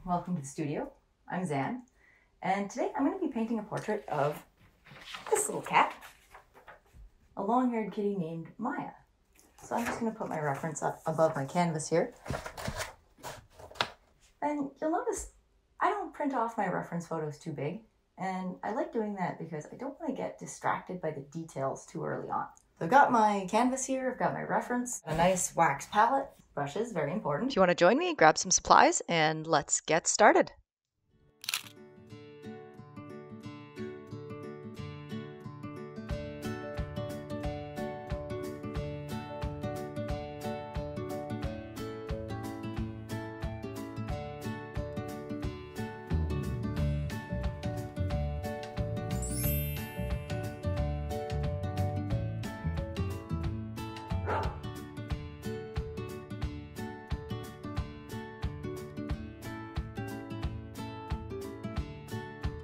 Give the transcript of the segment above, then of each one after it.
Welcome to the studio. I'm Zann, and today I'm going to be painting a portrait of this little cat, a long-haired kitty named Maya. So I'm just going to put my reference up above my canvas here. And you'll notice I don't print off my reference photos too big, and I like doing that because I don't want to get distracted by the details too early on. So I've got my canvas here, I've got my reference, a nice wax palette, brushes, very important. If you want to join me, grab some supplies and let's get started.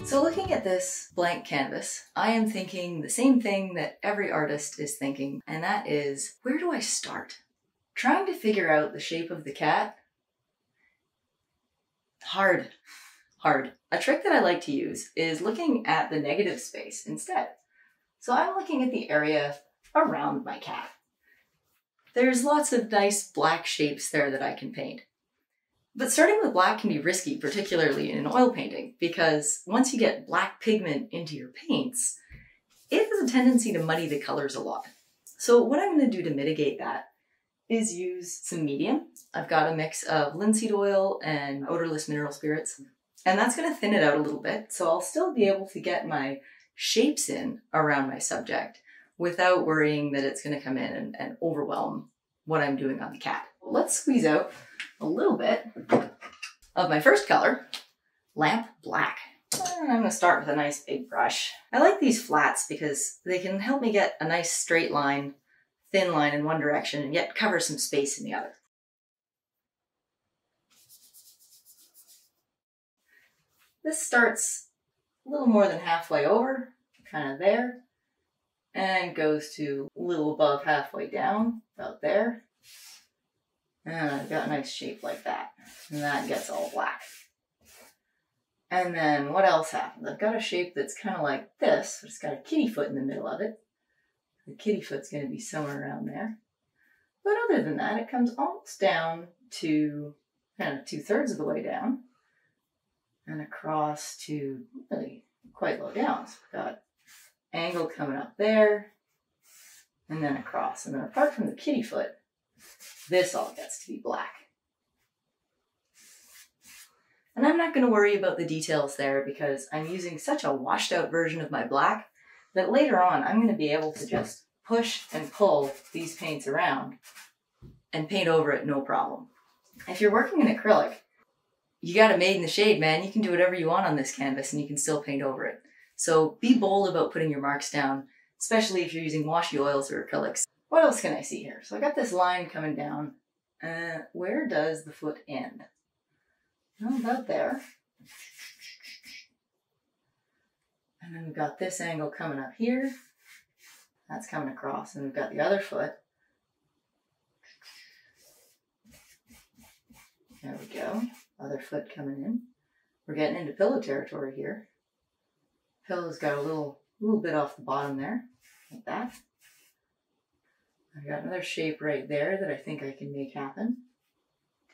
So looking at this blank canvas, I am thinking the same thing that every artist is thinking, and that is, where do I start? Trying to figure out the shape of the cat, hard. A trick that I like to use is looking at the negative space instead. So I'm looking at the area around my cat. There's lots of nice black shapes there that I can paint. But starting with black can be risky, particularly in oil painting, because once you get black pigment into your paints, it has a tendency to muddy the colors a lot. So what I'm going to do to mitigate that is use some medium. I've got a mix of linseed oil and odorless mineral spirits, and that's going to thin it out a little bit, so I'll still be able to get my shapes in around my subject without worrying that it's going to come in and overwhelm what I'm doing on the cat. Let's squeeze out a little bit of my first color, lamp black. And I'm going to start with a nice big brush. I like these flats because they can help me get a nice straight line, thin line in one direction, and yet cover some space in the other. This starts a little more than halfway over, kind of there, and goes to a little above halfway down, about there. And I've got a nice shape like that. And that gets all black. And then what else happens? I've got a shape that's kind of like this, but it's got a kitty foot in the middle of it. The kitty foot's going to be somewhere around there. But other than that, it comes almost down to kind of 2/3 of the way down. And across to really quite low down. So we've got angle coming up there. And then across. And then apart from the kitty foot, this all gets to be black. And I'm not going to worry about the details there because I'm using such a washed out version of my black that later on I'm going to be able to just push and pull these paints around and paint over it no problem. If you're working in acrylic, you got it made in the shade, man. You can do whatever you want on this canvas and you can still paint over it. So be bold about putting your marks down, especially if you're using washy oils or acrylics. What else can I see here? So I got this line coming down. Where does the foot end? Oh, about there. And then we've got this angle coming up here. That's coming across. And we've got the other foot. There we go. Other foot coming in. We're getting into pillow territory here. Pillow's got a little bit off the bottom there, like that. I've got another shape right there that I think I can make happen.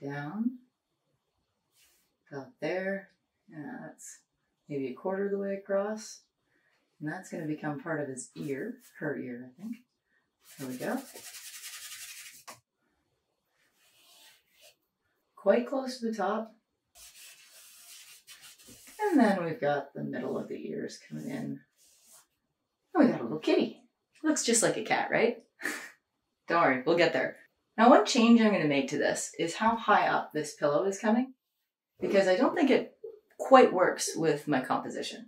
Down. About there. Yeah, that's maybe 1/4 of the way across. And that's going to become part of his ear. Her ear, I think. There we go. Quite close to the top. And then we've got the middle of the ears coming in. And we got a little kitty. Looks just like a cat, right? Don't worry, we'll get there. Now one change I'm going to make to this is how high up this pillow is coming, because I don't think it quite works with my composition.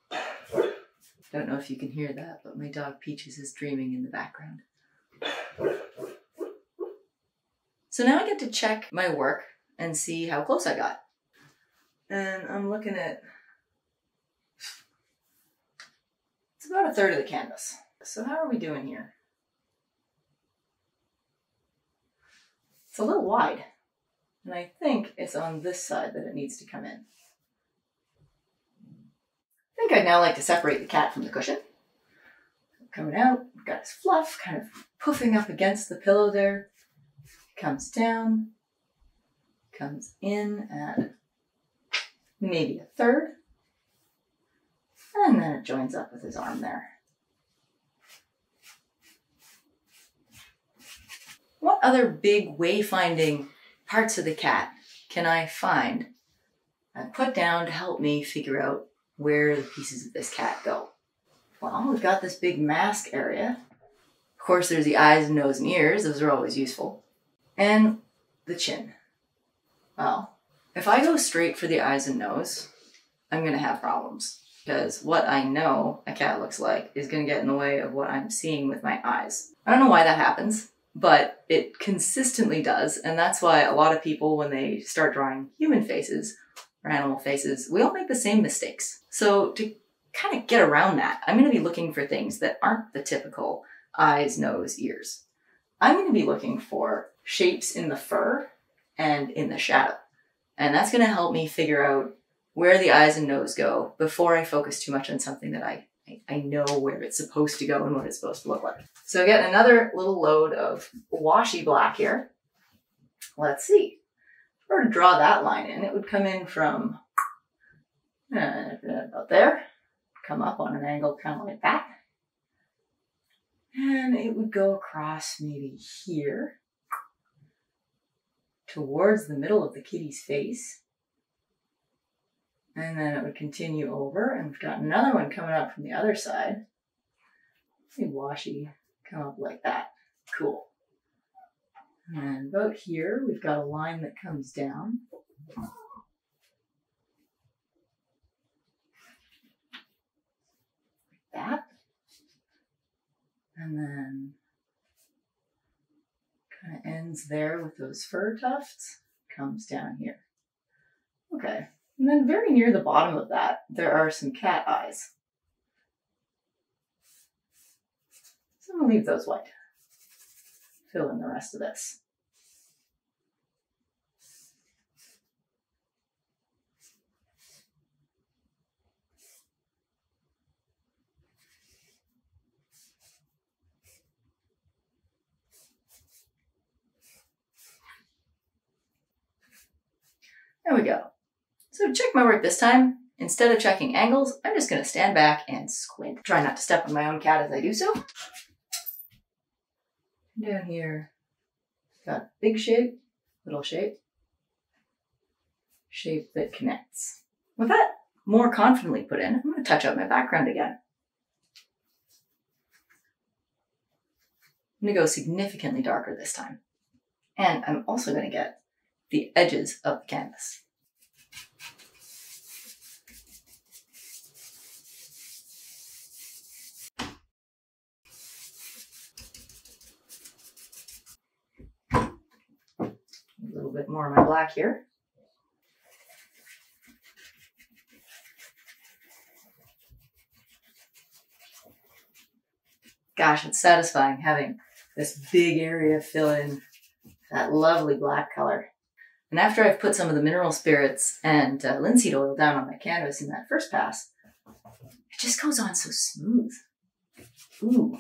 Don't know if you can hear that, but my dog Peaches is dreaming in the background. So now I get to check my work and see how close I got. And I'm looking at, it's about 1/3 of the canvas. So how are we doing here? It's a little wide, and I think it's on this side that it needs to come in. I think I'd now like to separate the cat from the cushion. Coming out, got his fluff kind of puffing up against the pillow there. Comes down, comes in at maybe a third, and then it joins up with his arm there. What other big wayfinding parts of the cat can I find and put down to help me figure out where the pieces of this cat go? Well, we've got this big mask area. Of course, there's the eyes, nose, and ears. Those are always useful. And the chin. Well, if I go straight for the eyes and nose, I'm going to have problems. Because what I know a cat looks like is going to get in the way of what I'm seeing with my eyes. I don't know why that happens, but it consistently does. And that's why a lot of people, when they start drawing human faces or animal faces, we all make the same mistakes. So to kind of get around that, I'm going to be looking for things that aren't the typical eyes, nose, ears. I'm going to be looking for shapes in the fur and in the shadow. And that's going to help me figure out where the eyes and nose go before I focus too much on something that I know where it's supposed to go and what it's supposed to look like. So I get another little load of washy black here. Let's see. If I were to draw that line in, it would come in from about there, come up on an angle kind of like that. And it would go across maybe here towards the middle of the kitty's face. And then it would continue over, and we've got another one coming up from the other side. See, washy, come up like that. Cool. And about here, we've got a line that comes down. Like that. And then kind of ends there with those fur tufts, comes down here. Okay. And then very near the bottom of that, there are some cat eyes. So I'm going to leave those white. Fill in the rest of this. There we go. So to check my work this time, instead of checking angles, I'm just going to stand back and squint. Try not to step on my own cat as I do so. Down here, got big shape, little shape, shape that connects. With that more confidently put in, I'm going to touch up my background again. I'm going to go significantly darker this time. And I'm also going to get the edges of the canvas. A little bit more of my black here. Gosh, it's satisfying having this big area fill in that lovely black color. And after I've put some of the mineral spirits and linseed oil down on my canvas in that first pass, it just goes on so smooth. Ooh.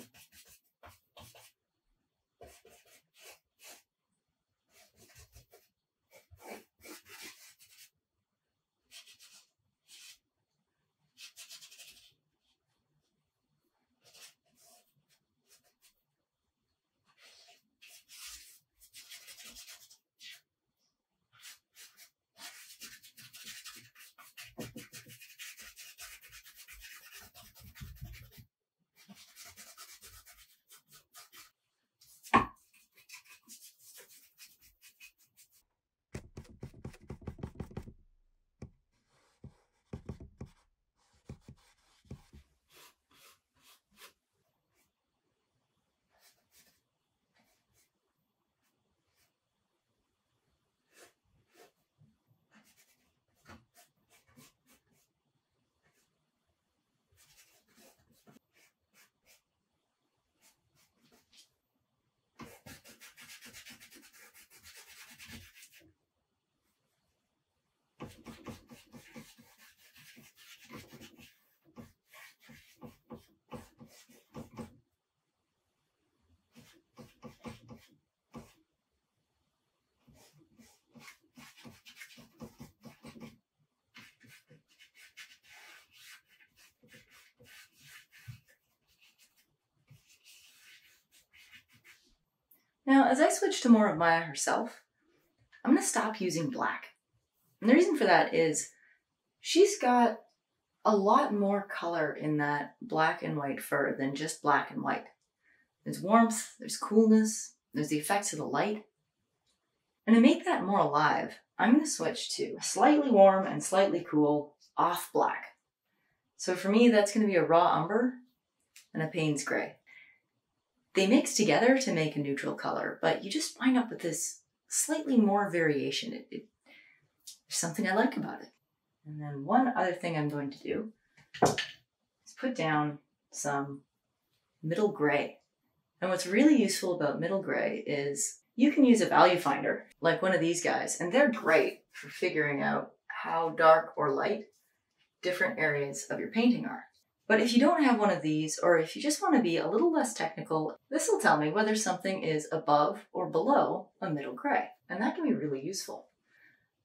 Now, as I switch to more of Maya herself, I'm going to stop using black. And the reason for that is she's got a lot more color in that black and white fur than just black and white. There's warmth, there's coolness, there's the effects of the light. And to make that more alive, I'm going to switch to a slightly warm and slightly cool off black. So for me, that's going to be a raw umber and a Payne's gray. They mix together to make a neutral color, but you just wind up with this slightly more variation. There's something I like about it. And then one other thing I'm going to do is put down some middle gray. And what's really useful about middle gray is you can use a value finder like one of these guys, and they're great for figuring out how dark or light different areas of your painting are. But if you don't have one of these, or if you just want to be a little less technical, this will tell me whether something is above or below a middle gray. And that can be really useful.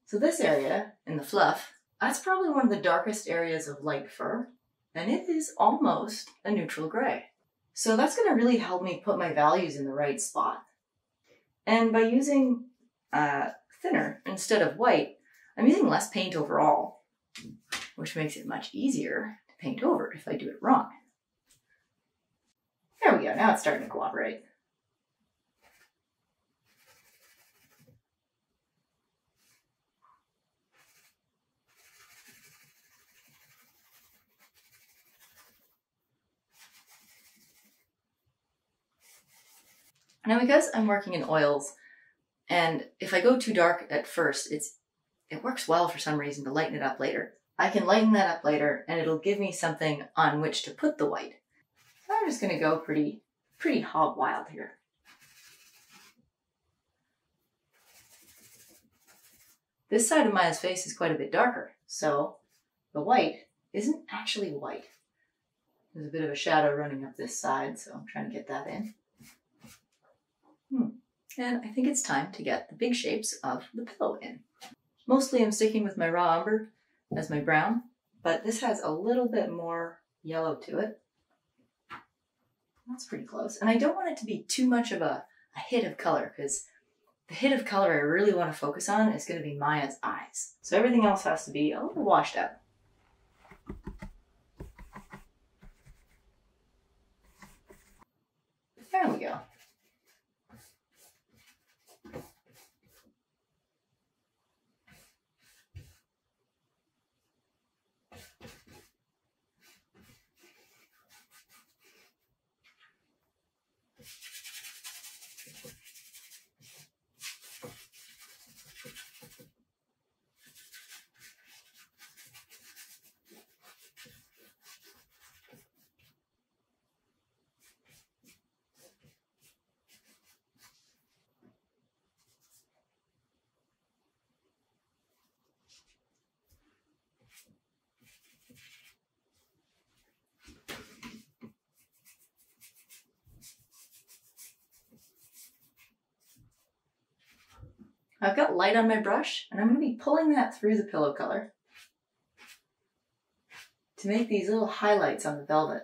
So this area in the fluff, that's probably one of the darkest areas of light fur, and it is almost a neutral gray. So that's going to really help me put my values in the right spot. And by using thinner instead of white, I'm using less paint overall, which makes it much easier to paint over if I do it wrong. There we go, now it's starting to cooperate. Now, because I'm working in oils, and if I go too dark at first, it works well for some reason to lighten it up later. I can lighten that up later, and it'll give me something on which to put the white. So I'm just going to go pretty hog wild here. This side of Maya's face is quite a bit darker, so the white isn't actually white. There's a bit of a shadow running up this side, so I'm trying to get that in. And I think it's time to get the big shapes of the pillow in. Mostly I'm sticking with my raw umber as my brown, but this has a little bit more yellow to it. That's pretty close. And I don't want it to be too much of a hit of color, because the hit of color I really want to focus on is going to be Maya's eyes. So everything else has to be a little washed out. There we go. I've got light on my brush, and I'm going to be pulling that through the pillow color to make these little highlights on the velvet.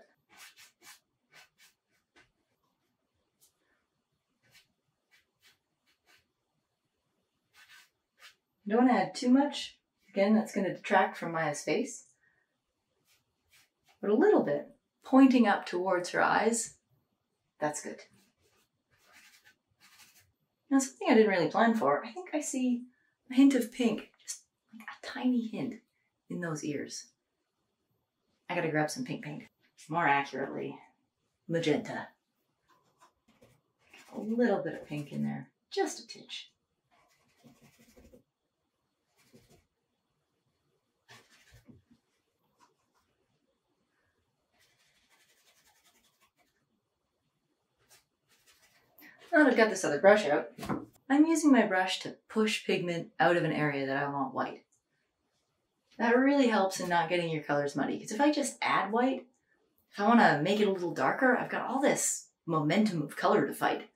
You don't want to add too much. Again, that's going to detract from Maya's face. But a little bit, pointing up towards her eyes, that's good. Now, something I didn't really plan for, I think I see a hint of pink, just like a tiny hint in those ears. I gotta grab some pink paint. More accurately, magenta. A little bit of pink in there, just a titch. Now that I've got this other brush out, I'm using my brush to push pigment out of an area that I want white. That really helps in not getting your colors muddy, because if I just add white, if I want to make it a little darker, I've got all this momentum of color to fight.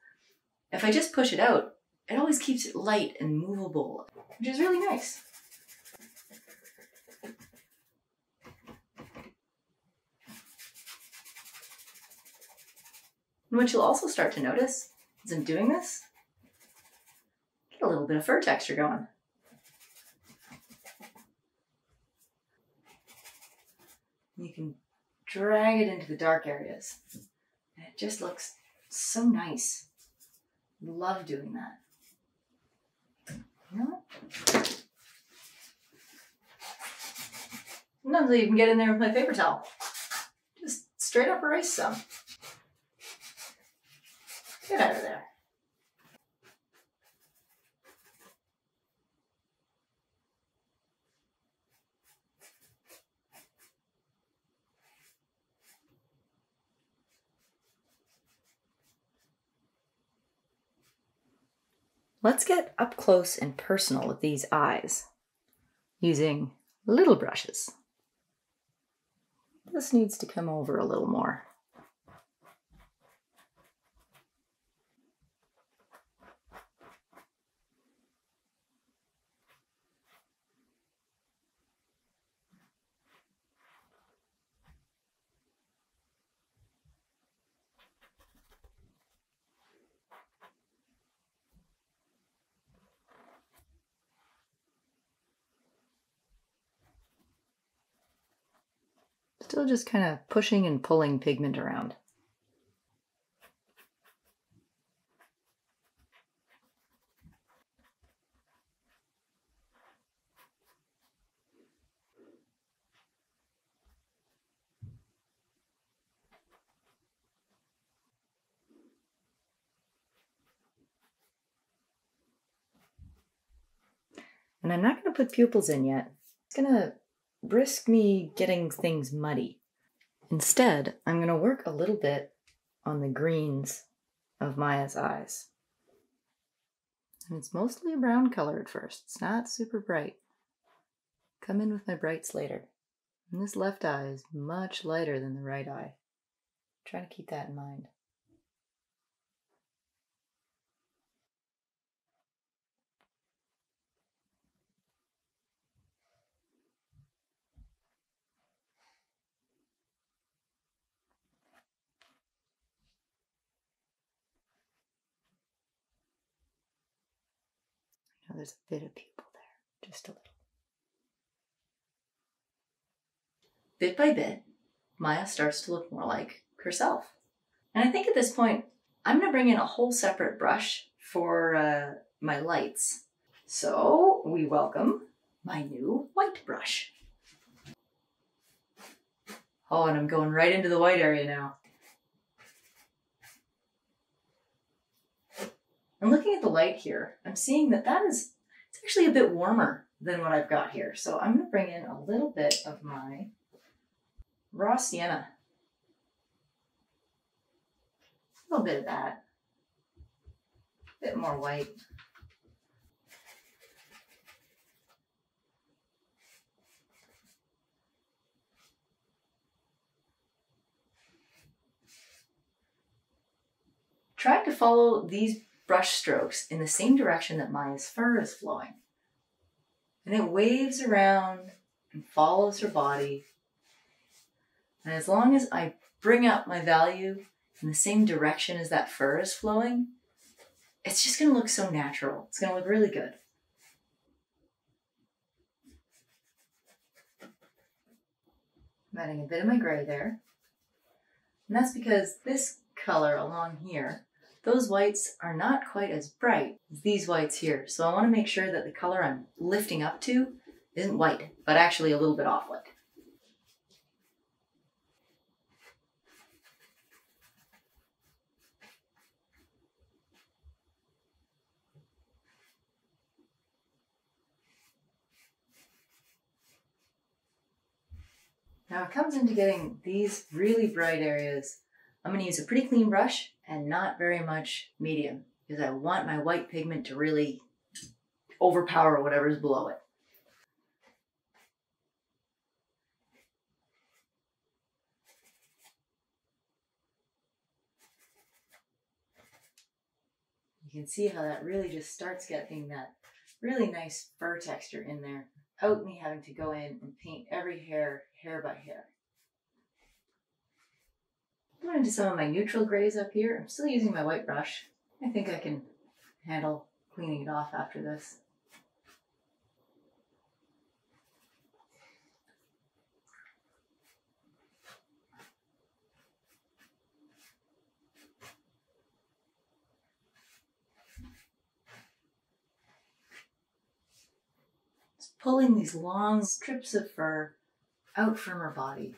If I just push it out, it always keeps it light and movable, which is really nice. And what you'll also start to notice as I'm doing this get a little bit of fur texture going. You can drag it into the dark areas. And it just looks so nice. Love doing that. You know what? Sometimes I even get in there with my paper towel. Just straight up erase some. Get out of there. Let's get up close and personal with these eyes using little brushes. This needs to come over a little more. Still just kind of pushing and pulling pigment around. And I'm not going to put pupils in yet. It's going to risk me getting things muddy. Instead, I'm going to work a little bit on the greens of Maya's eyes. And it's mostly a brown color at first. It's not super bright. Come in with my brights later. And this left eye is much lighter than the right eye. Try to keep that in mind. Now there's a bit of pupil there, just a little. Bit by bit, Maya starts to look more like herself. And I think at this point, I'm going to bring in a whole separate brush for my lights. So we welcome my new white brush. Oh, and I'm going right into the white area now. And looking at the light here, I'm seeing that it's actually a bit warmer than what I've got here. So I'm going to bring in a little bit of my raw sienna. A little bit of that. A bit more white. Trying to follow these brush strokes in the same direction that Maya's fur is flowing. And it waves around and follows her body. And as long as I bring up my value in the same direction as that fur is flowing, it's just going to look so natural. It's going to look really good. I'm adding a bit of my gray there. And that's because this color along here, those whites are not quite as bright as these whites here. So I want to make sure that the color I'm lifting up to isn't white, but actually a little bit off-white. Now it comes into getting these really bright areas. I'm going to use a pretty clean brush and not very much medium because I want my white pigment to really overpower whatever's below it. You can see how that really just starts getting that really nice fur texture in there without me having to go in and paint every hair by hair. Going into some of my neutral grays up here. I'm still using my white brush. I think I can handle cleaning it off after this. Just pulling these long strips of fur out from her body.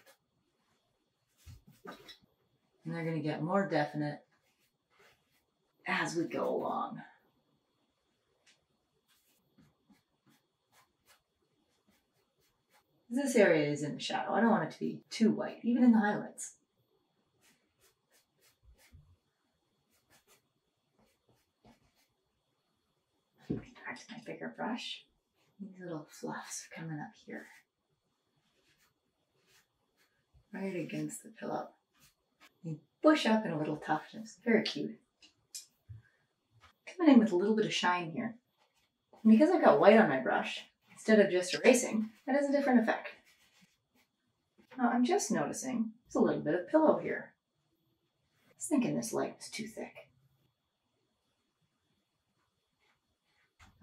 And they're going to get more definite as we go along. This area is in the shadow. I don't want it to be too white, even in the highlights. Back to my bigger brush. These little fluffs are coming up here. Right against the pillow. You bush up in a little toughness. Very cute. Coming in with a little bit of shine here. And because I've got white on my brush, instead of just erasing, that has a different effect. Now I'm just noticing there's a little bit of pillow here. I was thinking this light was too thick.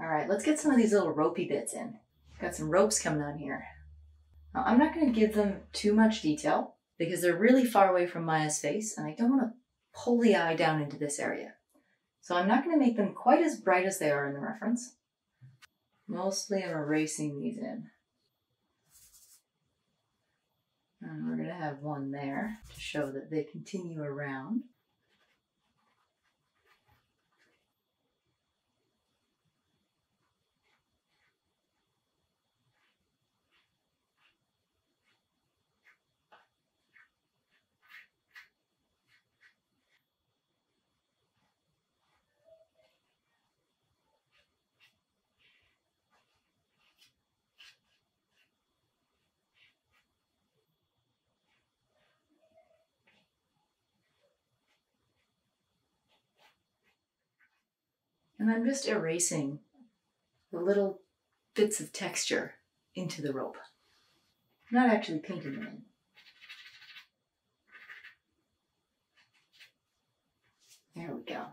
All right, let's get some of these little ropey bits in. Got some ropes coming on here. Now, I'm not going to give them too much detail because they're really far away from Maya's face and I don't want to pull the eye down into this area. So I'm not going to make them quite as bright as they are in the reference. Mostly I'm erasing these in. And we're going to have one there to show that they continue around. And I'm just erasing the little bits of texture into the rope. I'm not actually painting them in. There we go.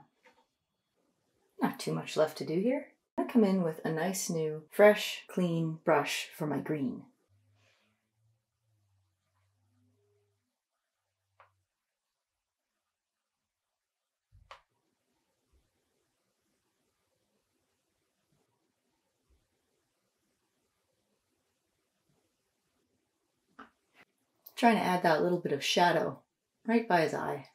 Not too much left to do here. I'm gonna come in with a nice new, fresh, clean brush for my green. Trying to add that little bit of shadow right by his eye.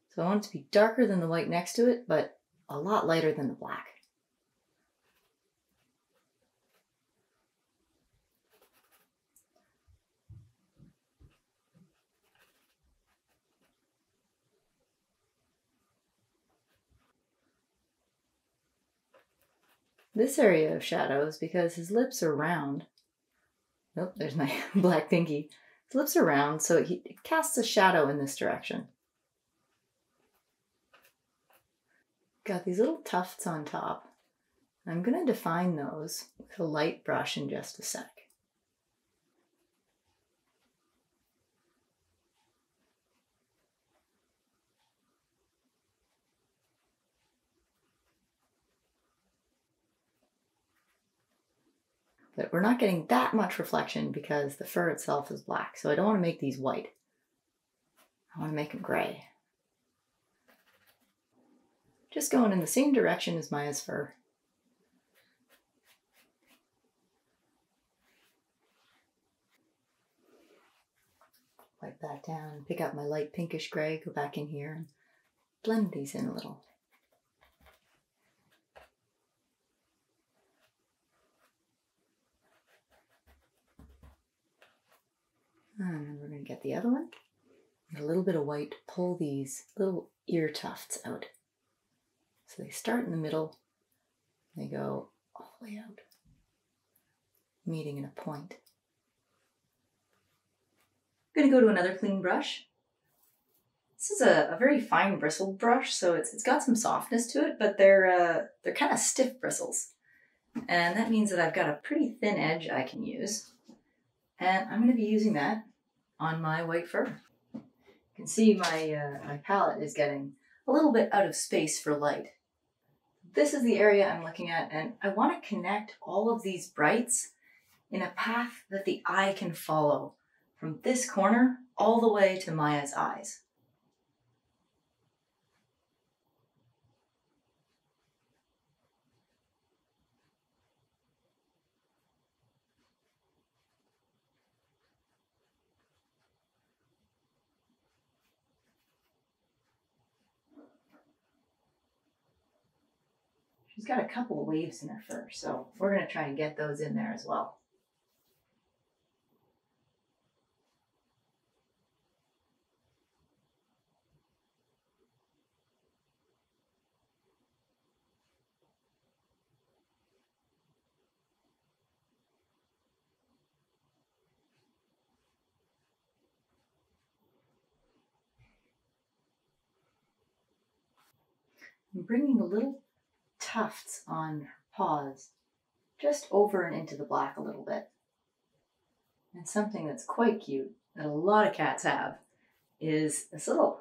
So I want it to be darker than the white next to it, but a lot lighter than the black. This area of shadows, because his lips are round. Oh, there's my black pinky. His lips are round, so it casts a shadow in this direction. Got these little tufts on top. I'm going to define those with a light brush in just a sec. But we're not getting that much reflection because the fur itself is black, so I don't want to make these white. I want to make them gray. Just going in the same direction as Maya's fur. Wipe that down, pick up my light pinkish gray, go back in here and blend these in a little. And then we're going to get the other one. Get a little bit of white, pull these little ear tufts out. So they start in the middle, they go all the way out, meeting in a point. I'm going to go to another clean brush. This is a very fine bristled brush, so it's got some softness to it, but they're kind of stiff bristles. And that means that I've got a pretty thin edge I can use. And I'm going to be using that on my white fur. You can see my palette is getting a little bit out of space for light. this is the area I'm looking at, and I want to connect all of these brights in a path that the eye can follow from this corner all the way to Maya's eyes. She's got a couple of waves in her fur, so we're going to try and get those in there as well. I'm bringing the little tufts on her paws just over and into the black a little bit. And something that's quite cute that a lot of cats have is this little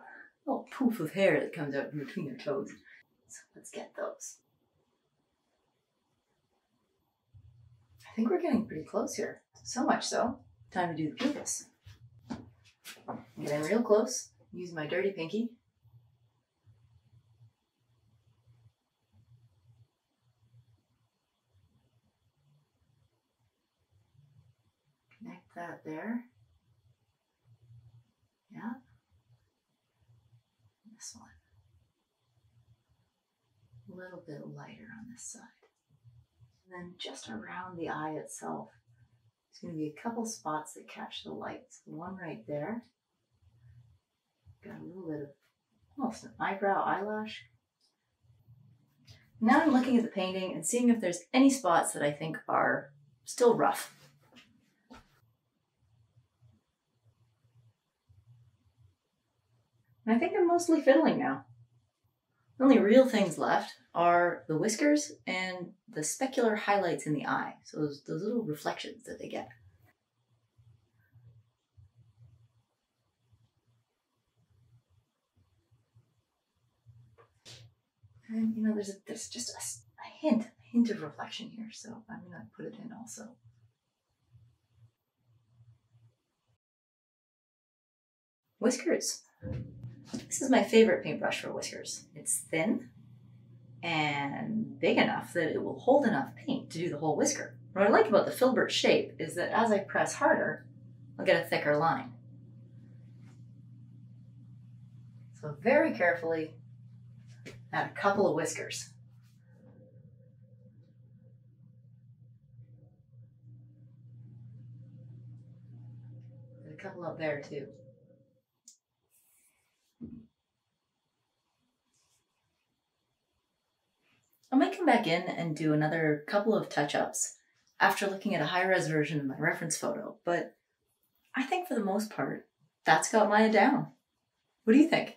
poof of hair that comes out from between their toes. So let's get those. I think we're getting pretty close here. So much so, time to do the pupils. Get in real close, use my dirty pinky. Connect that there. Yeah. This one. A little bit lighter on this side. And then just around the eye itself, there's going to be a couple spots that catch the light. So one right there. Got a little bit of almost an eyebrow, eyelash. Now I'm looking at the painting and seeing if there's any spots that I think are still rough. And I think I'm mostly fiddling now. The only real things left are the whiskers and the specular highlights in the eye. So those little reflections that they get. And you know, there's just a hint of reflection here. So I'm gonna put it in also. Whiskers. This is my favorite paintbrush for whiskers. It's thin and big enough that it will hold enough paint to do the whole whisker. What I like about the filbert shape is that as I press harder, I'll get a thicker line. So very carefully, add a couple of whiskers. There's a couple up there too. I might come back in and do another couple of touch-ups after looking at a high-res version of my reference photo, but I think for the most part, that's got Maya down. What do you think?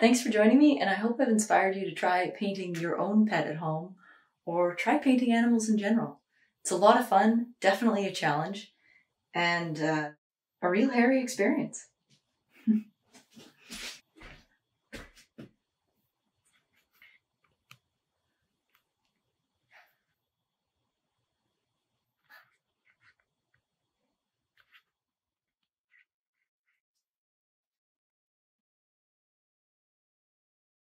Thanks for joining me, and I hope I've inspired you to try painting your own pet at home, or try painting animals in general. It's a lot of fun, definitely a challenge, and a real hairy experience.